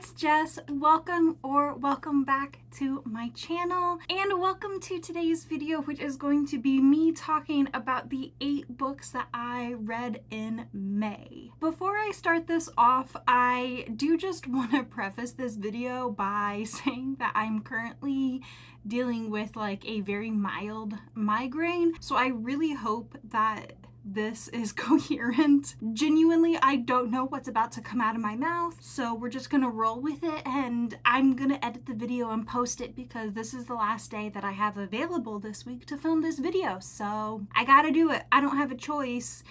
it's Jess. Welcome back to my channel, and welcome to today's video, which is going to be me talking about the 8 books that I read in May. Before I start this off, I do just want to preface this video by saying that I'm currently dealing with like a very mild migraine, so I really hope that this is coherent. Genuinely, I don't know what's about to come out of my mouth, so we're just gonna roll with it, and I'm gonna edit the video and post it because this is the last day that I have available this week to film this video, so I gotta do it. I don't have a choice,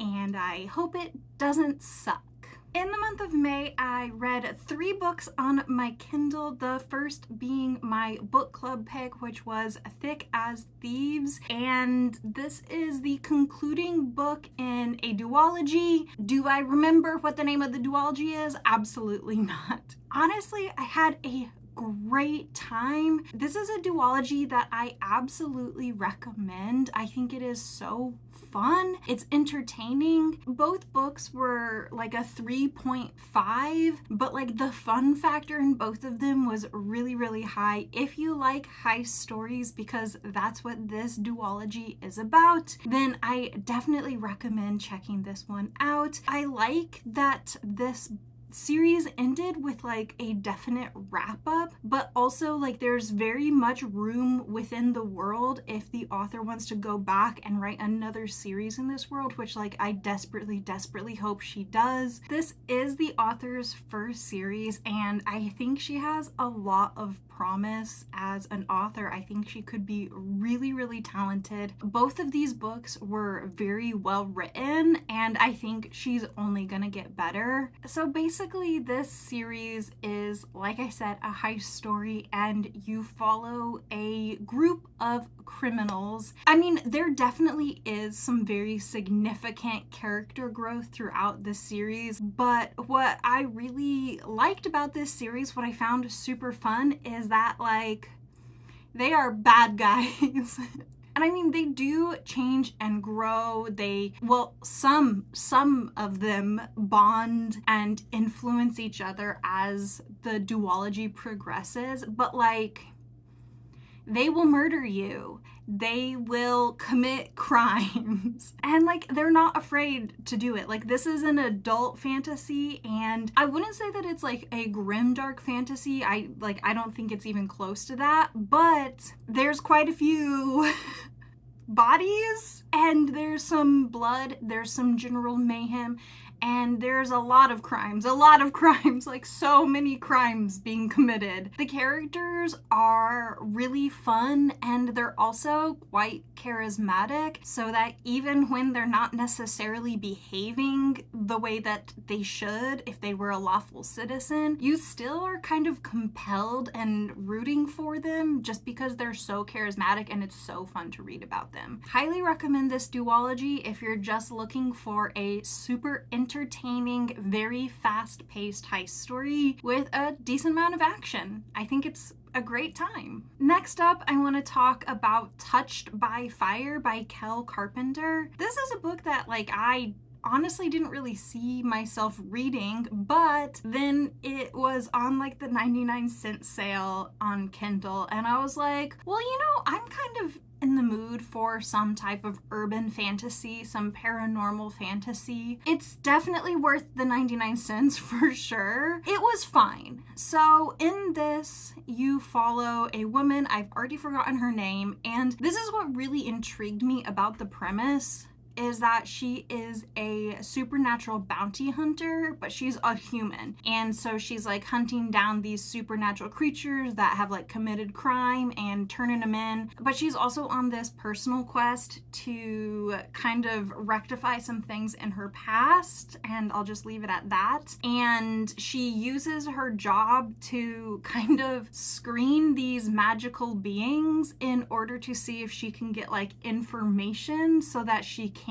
and I hope it doesn't suck. In the month of May, I read 3 books on my Kindle, the first being my book club pick, which was Thick as Thieves, and this is the concluding book in a duology. Do I remember what the name of the duology is? Absolutely not. Honestly, I had a great time. This is a duology that I absolutely recommend. I think it is so fun. It's entertaining. Both books were like a 3.5, but like the fun factor in both of them was really, really high. If you like heist stories, because that's what this duology is about, then I definitely recommend checking this one out. I like that this series ended with like a definite wrap up, but also like there's very much room within the world if the author wants to go back and write another series in this world, which like I desperately hope she does. This is the author's first series, and I think she has a lot of promise as an author. I think she could be really, really talented. Both of these books were very well written, and I think she's only gonna get better. So basically this series is, like I said, a heist story, and you follow a group of criminals. I mean, there definitely is some very significant character growth throughout the series, but what I really liked about this series, what I found super fun, is that like they are bad guys. And I mean, they do change and grow. Some of them bond and influence each other as the duology progresses, but like they will murder you. They will commit crimes. And like they're not afraid to do it. Like this is an adult fantasy, and I wouldn't say that it's like a grimdark fantasy. I don't think it's even close to that, but there's quite a few bodies, and there's some blood, there's some general mayhem, and there's a lot of crimes, like so many crimes being committed. The characters are really fun, and they're also quite charismatic, so that even when they're not necessarily behaving the way that they should if they were a lawful citizen, you still are kind of compelled and rooting for them just because they're so charismatic, and it's so fun to read about them. Highly recommend this duology if you're just looking for a super entertaining, very fast-paced heist story with a decent amount of action. I think it's a great time. Next up, I want to talk about Touched by Fire by Kel Carpenter. This is a book that like I honestly didn't really see myself reading, but then it was on like the 99-cent sale on Kindle, and I was like, well, you know, I'm kind of in the mood for some type of urban fantasy, some paranormal fantasy. It's definitely worth the 99 cents for sure. It was fine. So in this, you follow a woman, I've already forgotten her name, and this is what really intrigued me about the premise, is that she is a supernatural bounty hunter, but she's a human. And so she's like hunting down these supernatural creatures that have like committed crime and turning them in. But she's also on this personal quest to kind of rectify some things in her past, and I'll just leave it at that. And she uses her job to kind of screen these magical beings in order to see if she can get like information so that she can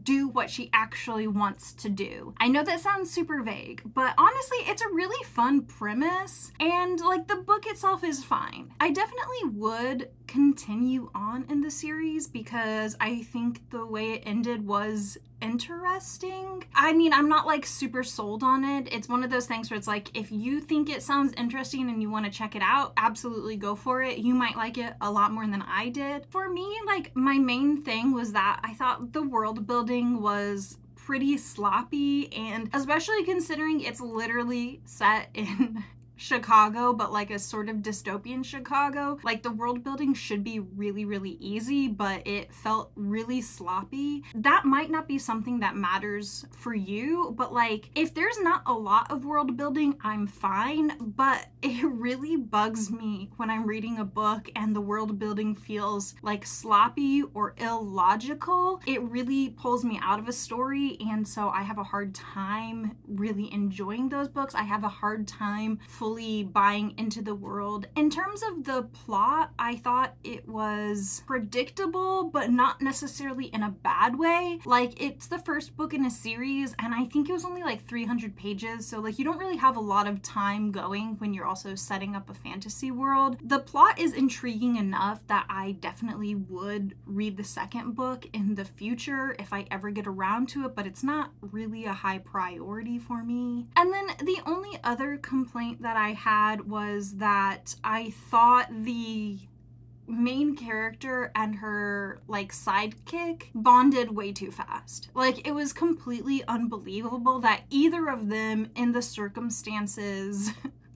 do what she actually wants to do. I know that sounds super vague, but honestly, it's a really fun premise, and like the book itself is fine. I definitely would continue on in the series because I think the way it ended was interesting. I mean, I'm not like super sold on it. It's one of those things where it's like, if you think it sounds interesting and you want to check it out, absolutely go for it. You might like it a lot more than I did. For me, like, my main thing was that I thought the world building was pretty sloppy, and especially considering it's literally set in Chicago, but like a sort of dystopian Chicago. Like, the world building should be really, really easy, but it felt really sloppy. That might not be something that matters for you, but like, if there's not a lot of world building, I'm fine, but it really bugs me when I'm reading a book and the world building feels like sloppy or illogical. It really pulls me out of a story, and so I have a hard time really enjoying those books. I have a hard time fully buying into the world. In terms of the plot, I thought it was predictable, but not necessarily in a bad way. Like, it's the first book in a series, and I think it was only like 300 pages, so like, you don't really have a lot of time going when you're also setting up a fantasy world. The plot is intriguing enough that I definitely would read the second book in the future if I ever get around to it, but it's not really a high priority for me. And then the only other complaint that I had was that I thought the main character and her like sidekick bonded way too fast. Like, it was completely unbelievable that either of them in the circumstances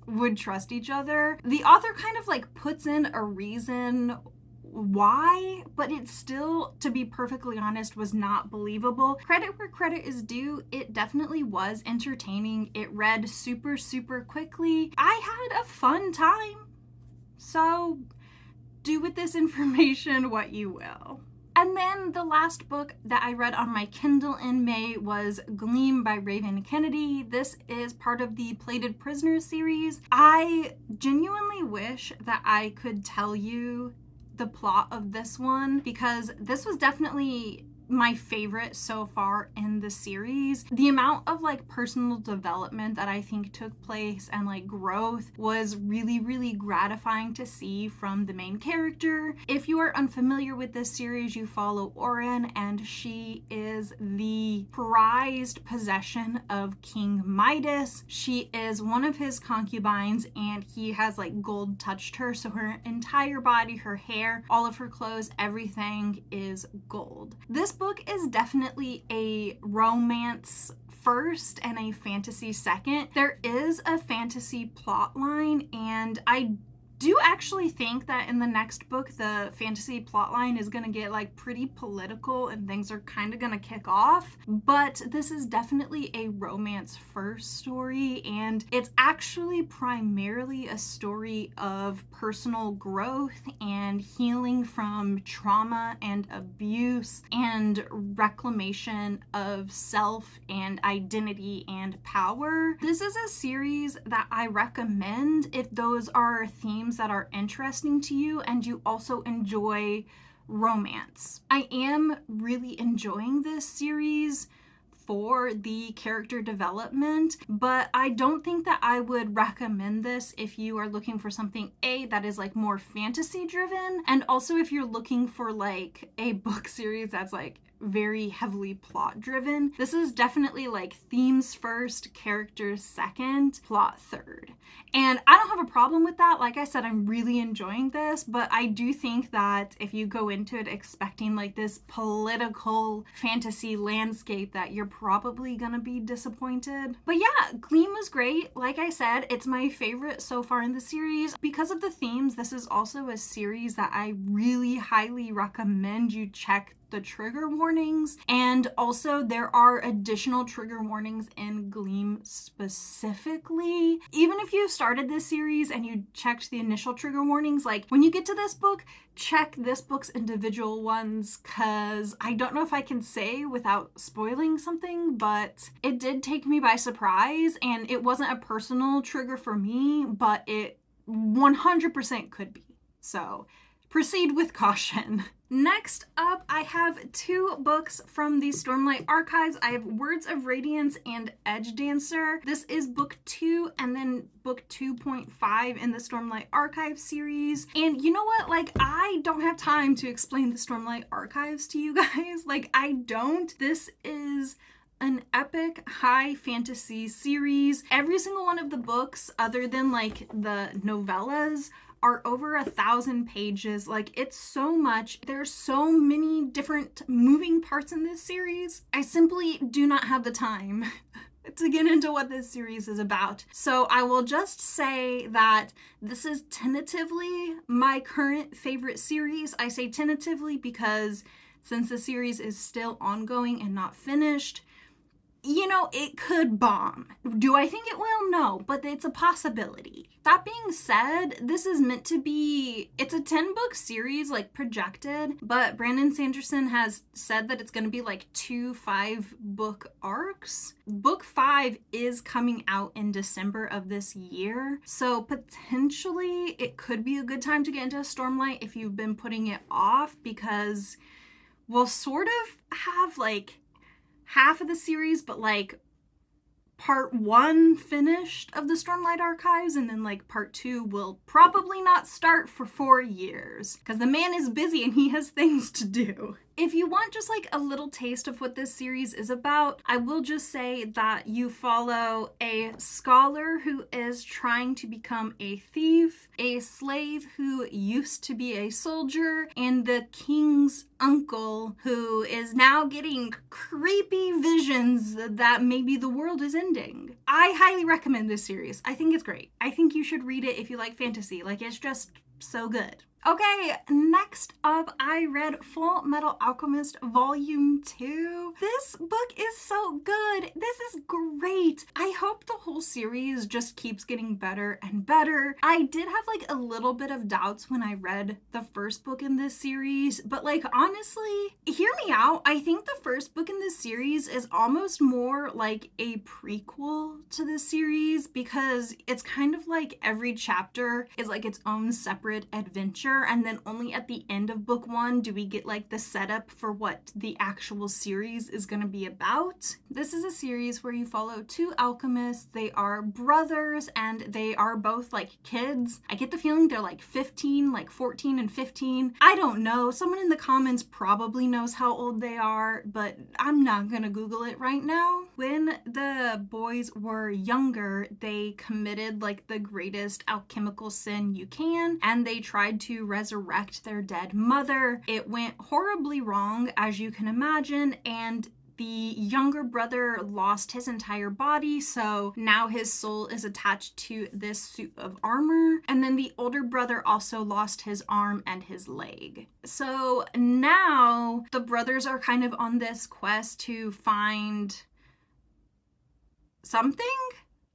would trust each other. The author kind of like puts in a reason why, but it still, to be perfectly honest, was not believable. Credit where credit is due, it definitely was entertaining. It read super, super quickly. I had a fun time. So do with this information what you will. And then the last book that I read on my Kindle in May was Gleam by Raven Kennedy. This is part of the Plated Prisoners series. I genuinely wish that I could tell you the plot of this one, because this was definitely my favorite so far in the series. The amount of like personal development that I think took place and like growth was really, really gratifying to see from the main character. If you are unfamiliar with this series, you follow Oren, and she is the prized possession of King Midas. She is one of his concubines, and he has like gold touched her, so her entire body, her hair, all of her clothes, everything is gold. This book is definitely a romance first and a fantasy second. There is a fantasy plot line, and I do actually think that in the next book, the fantasy plotline is gonna get like pretty political and things are kind of gonna kick off. But this is definitely a romance first story, and it's actually primarily a story of personal growth and healing from trauma and abuse and reclamation of self and identity and power. This is a series that I recommend if those are themes that are interesting to you and you also enjoy romance. I am really enjoying this series for the character development, but I don't think that I would recommend this if you are looking for something that is like more fantasy driven, and also if you're looking for like a book series that's like very heavily plot driven. This is definitely like themes first, characters second, plot third. And I don't have a problem with that. Like I said, I'm really enjoying this, but I do think that if you go into it expecting like this political fantasy landscape, that you're probably gonna be disappointed. But yeah, Gleam was great. Like I said, it's my favorite so far in the series. Because of the themes, this is also a series that I really highly recommend you check the trigger warnings, and also there are additional trigger warnings in Gleam specifically. Even if you've started this series and you checked the initial trigger warnings, like when you get to this book, check this book's individual ones, because I don't know if I can say without spoiling something, but it did take me by surprise, and it wasn't a personal trigger for me, but it 100% could be. So proceed with caution. Next up, I have 2 books from the Stormlight Archives. I have Words of Radiance and Edgedancer. This is book 2 and then book 2.5 in the Stormlight Archive series. And you know what? Like, I don't have time to explain the Stormlight Archives to you guys. Like, I don't. This is an epic high fantasy series. Every single one of the books, other than like the novellas, are over 1,000 pages. Like, it's so much. There's so many different moving parts in this series. I simply do not have the time to get into what this series is about. So I will just say that this is tentatively my current favorite series. I say tentatively because since the series is still ongoing and not finished, you know, it could bomb. Do I think it will? No, but it's a possibility. That being said, this is meant to be, it's a 10-book series, like, projected, but Brandon Sanderson has said that it's going to be like 2 5-book arcs. Book 5 is coming out in December of this year, so potentially it could be a good time to get into Stormlight if you've been putting it off, because we'll sort of have like half of the series, but like part 1 finished of the Stormlight Archives, and then like part 2 will probably not start for 4 years because the man is busy and he has things to do. If you want just like a little taste of what this series is about, I will just say that you follow a scholar who is trying to become a thief, a slave who used to be a soldier, and the king's uncle who is now getting creepy visions that maybe the world is ending. I highly recommend this series. I think it's great. I think you should read it if you like fantasy. Like, it's just so good. Okay, next up, I read Full Metal Alchemist Volume 2. This book is so good. This is great. I hope the whole series just keeps getting better and better. I did have like a little bit of doubts when I read the first book in this series, but like, honestly, hear me out. I think the first book in this series is almost more like a prequel to this series because it's kind of like every chapter is like its own separate adventure. And then only at the end of book 1 do we get like the setup for what the actual series is going to be about. This is a series where you follow 2 alchemists. They are brothers and they are both like kids. I get the feeling they're like 15, like 14 and 15. I don't know. Someone in the comments probably knows how old they are, but I'm not going to Google it right now. When the boys were younger, they committed like the greatest alchemical sin you can, and they tried to resurrect their dead mother. It went horribly wrong, as you can imagine, and the younger brother lost his entire body, so now his soul is attached to this suit of armor. And then the older brother also lost his arm and his leg. So now the brothers are kind of on this quest to find something?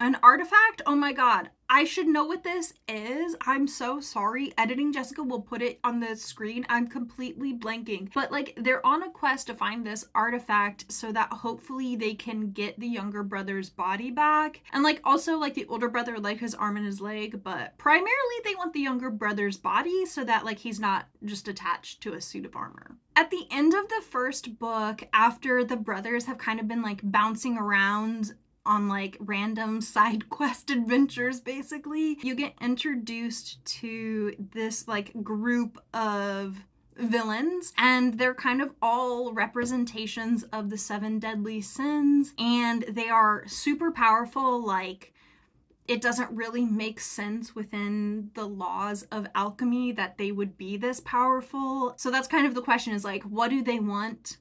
An artifact? Oh my god. I should know what this is. I'm so sorry. Editing Jessica will put it on the screen. I'm completely blanking. But like, they're on a quest to find this artifact so that hopefully they can get the younger brother's body back. And like, also like the older brother like his arm and his leg, but primarily they want the younger brother's body so that like he's not just attached to a suit of armor. At the end of the first book, after the brothers have kind of been like bouncing around on like random side quest adventures, basically, you get introduced to this like group of villains, and they're kind of all representations of the 7 deadly sins, and they are super powerful. Like, it doesn't really make sense within the laws of alchemy that they would be this powerful. So that's kind of the question, is like, what do they want?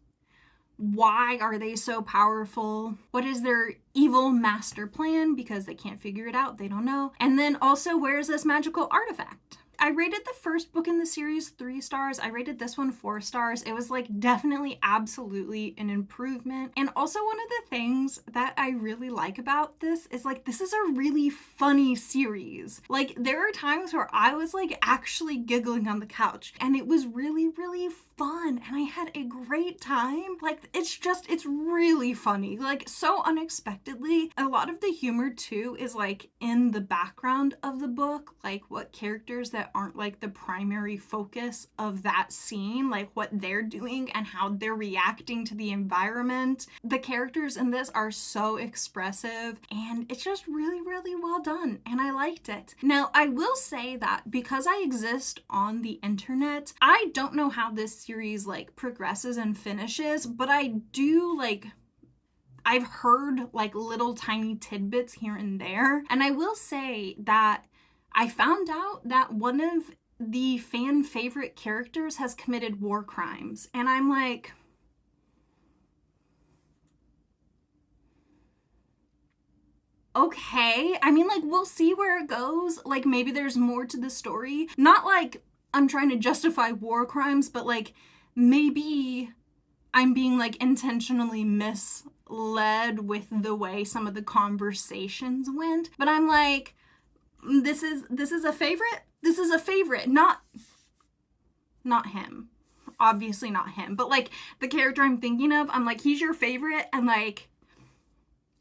Why are they so powerful? What is their evil master plan? Because they can't figure it out. They don't know. And then also, where is this magical artifact? I rated the first book in the series 3 stars. I rated this one 4 stars. It was like definitely absolutely an improvement. And also, one of the things that I really like about this is like, this is a really funny series. Like, there are times where I was like actually giggling on the couch, and it was really, really fun and I had a great time. Like, it's really funny. Like, so unexpectedly. A lot of the humor too is like in the background of the book, like what characters that aren't like the primary focus of that scene, like what they're doing and how they're reacting to the environment. The characters in this are so expressive and it's just really, really well done and I liked it. Now, I will say that because I exist on the internet, I don't know how this series like progresses and finishes, but I do like, I've heard like little tiny tidbits here and there. And I will say that I found out that one of the fan favorite characters has committed war crimes. And I'm like, okay. I mean, like, we'll see where it goes. Like, maybe there's more to the story. Not like I'm trying to justify war crimes, but like maybe I'm being like intentionally misled with the way some of the conversations went. But I'm like, this is a favorite. This is a favorite, not him. Obviously not him, but like the character I'm thinking of, I'm like, he's your favorite, and like,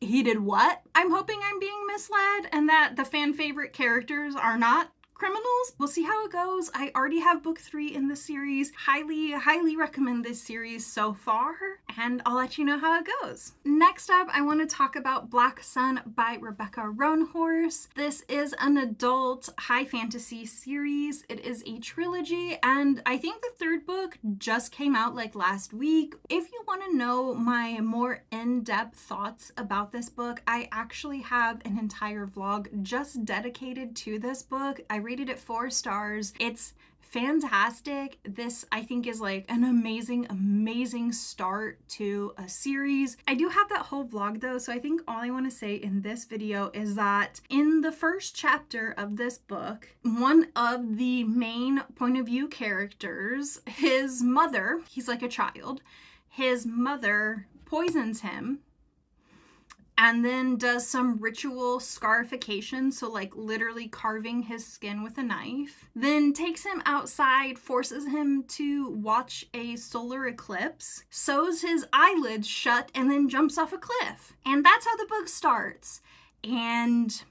he did what? I'm hoping I'm being misled and that the fan favorite characters are not criminals. We'll see how it goes. I already have book 3 in the series. Highly recommend this series so far, and I'll let you know how it goes. Next up, I want to talk about Black Sun by Rebecca Roanhorse. This is an adult high fantasy series. It is a trilogy, and I think the 3rd book just came out like last week. If you want to know my more in-depth thoughts about this book, I actually have an entire vlog just dedicated to this book. I rated it 4 stars. It's fantastic. This, I think, is like an amazing start to a series. I do have that whole vlog though, so I think all I want to say in this video is that in the first chapter of this book, one of the main point of view characters, his mother, he's like a child, his mother poisons him and then does some ritual scarification, so like literally carving his skin with a knife, then takes him outside, forces him to watch a solar eclipse, sews his eyelids shut, and then jumps off a cliff. And that's how the book starts. And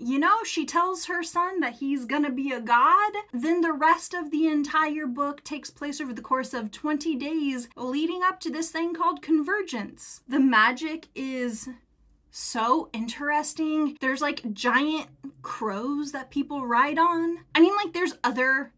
you know, she tells her son that he's gonna be a god. Then the rest of the entire book takes place over the course of 20 days leading up to this thing called Convergence. The magic is so interesting. There's like giant crows that people ride on. I mean, like, there's other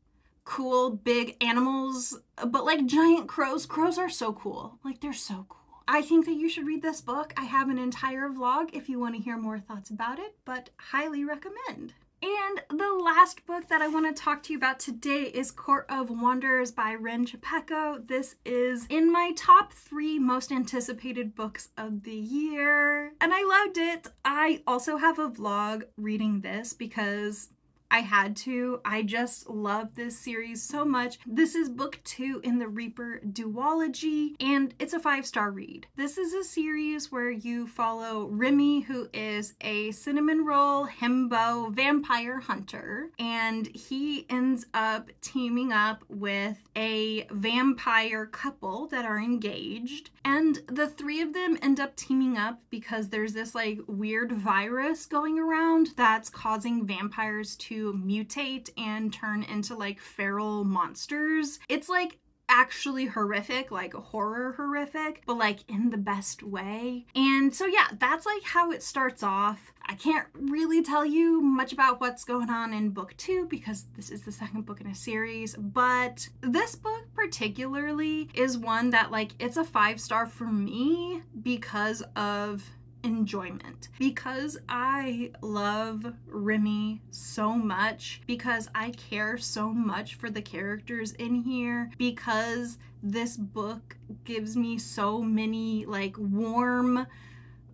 cool big animals, but like giant crows are so cool. Like, they're so cool. I think that you should read this book. I have an entire vlog if you want to hear more thoughts about it, but highly recommend. And the last book that I want to talk to you about today is Court of Wanderers by Rin Chupeco. This is in my top 3 most anticipated books of the year, and I loved it. I also have a vlog reading this because I had to. I just love this series so much. This is book 2 in the Reaper duology, and it's a 5-star read. This is a series where you follow Remy, who is a cinnamon roll himbo vampire hunter, and he ends up teaming up with a vampire couple that are engaged, and the 3 of them end up teaming up because there's this like weird virus going around that's causing vampires to mutate and turn into like feral monsters. It's like actually horrific, like horror horrific, but like in the best way. And so yeah, that's like how it starts off. I can't really tell you much about what's going on in book 2 because this is the 2nd book in a series, but this book particularly is one that like, it's a 5-star for me because of enjoyment, because I love Remy so much, because I care so much for the characters in here, because this book gives me so many like warm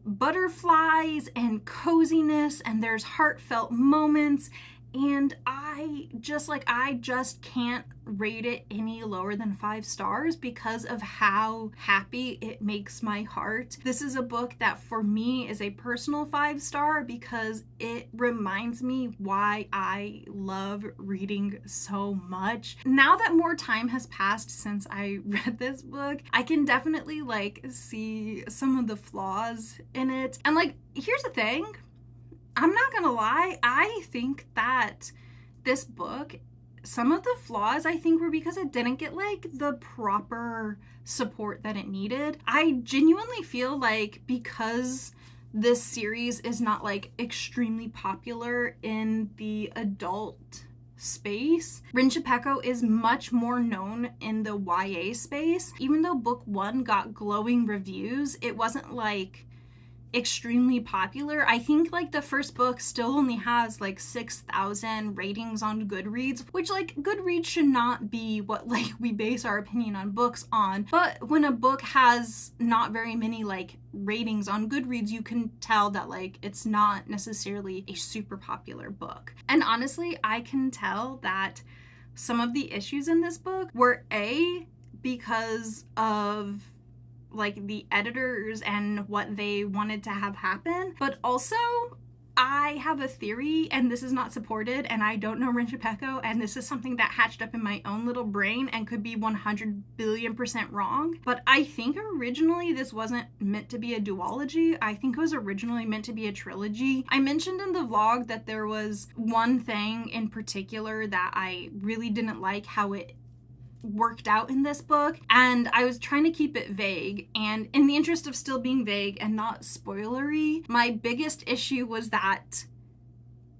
butterflies and coziness, and there's heartfelt moments, and I I just can't rate it any lower than 5 stars because of how happy it makes my heart. This is a book that for me is a personal 5-star because it reminds me why I love reading so much. Now that more time has passed since I read this book, I can definitely like see some of the flaws in it. And like, here's the thing, I'm not gonna lie, I think that this book, some of the flaws I think were because it didn't get like the proper support that it needed. I genuinely feel like because this series is not like extremely popular in the adult space, Rin Chupeco is much more known in the YA space. Even though book 1 got glowing reviews, it wasn't like extremely popular. I think like the first book still only has like 6,000 ratings on Goodreads, which like Goodreads should not be what like we base our opinion on books on. But when a book has not very many like ratings on Goodreads, you can tell that like it's not necessarily a super popular book. And honestly, I can tell that some of the issues in this book were because of like the editors and what they wanted to have happen, but also I have a theory, and this is not supported, and I don't know Rin Chupeco, and this is something that hatched up in my own little brain and could be 100 billion% wrong, but I think originally this wasn't meant to be a duology. I think it was originally meant to be a trilogy. I mentioned in the vlog that there was one thing in particular that I really didn't like how it worked out in this book, and I was trying to keep it vague, and in the interest of still being vague and not spoilery, my biggest issue was that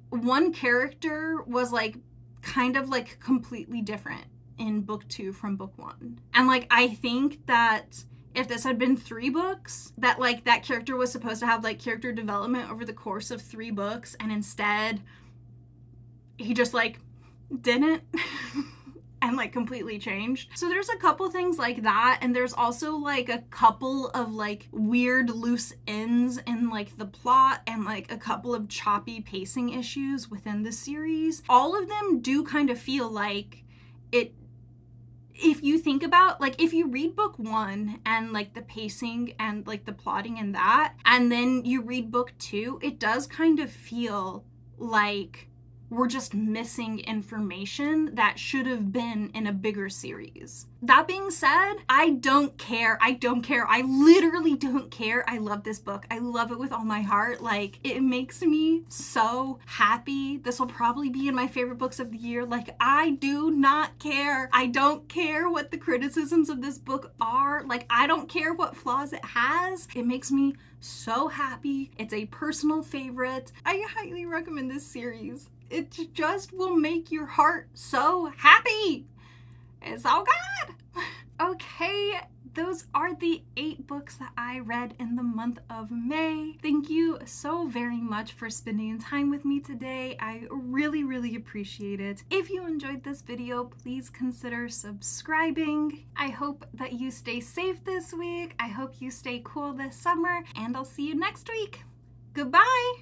one character was like kind of like completely different in book 2 from book 1. And like I think that if this had been 3 books, that like that character was supposed to have like character development over the course of 3 books, and instead he just like didn't and like completely changed. So there's a couple things like that, and there's also like a couple of like weird loose ends in like the plot and like a couple of choppy pacing issues within the series. All of them do kind of feel like it, if you think about like if you read book 1 and like the pacing and like the plotting in that, and then you read book 2, it does kind of feel like we're just missing information that should have been in a bigger series. That being said, I don't care. I literally don't care. I love this book. I love it with all my heart. Like, it makes me so happy. This will probably be in my favorite books of the year. Like, I do not care. I don't care what the criticisms of this book are. Like, I don't care what flaws it has. It makes me so happy. It's a personal favorite. I highly recommend this series. It just will make your heart so happy. It's so good. Okay, those are the 8 books that I read in the month of May. Thank you so very much for spending time with me today. I really, really appreciate it. If you enjoyed this video, please consider subscribing. I hope that you stay safe this week. I hope you stay cool this summer, and I'll see you next week. Goodbye.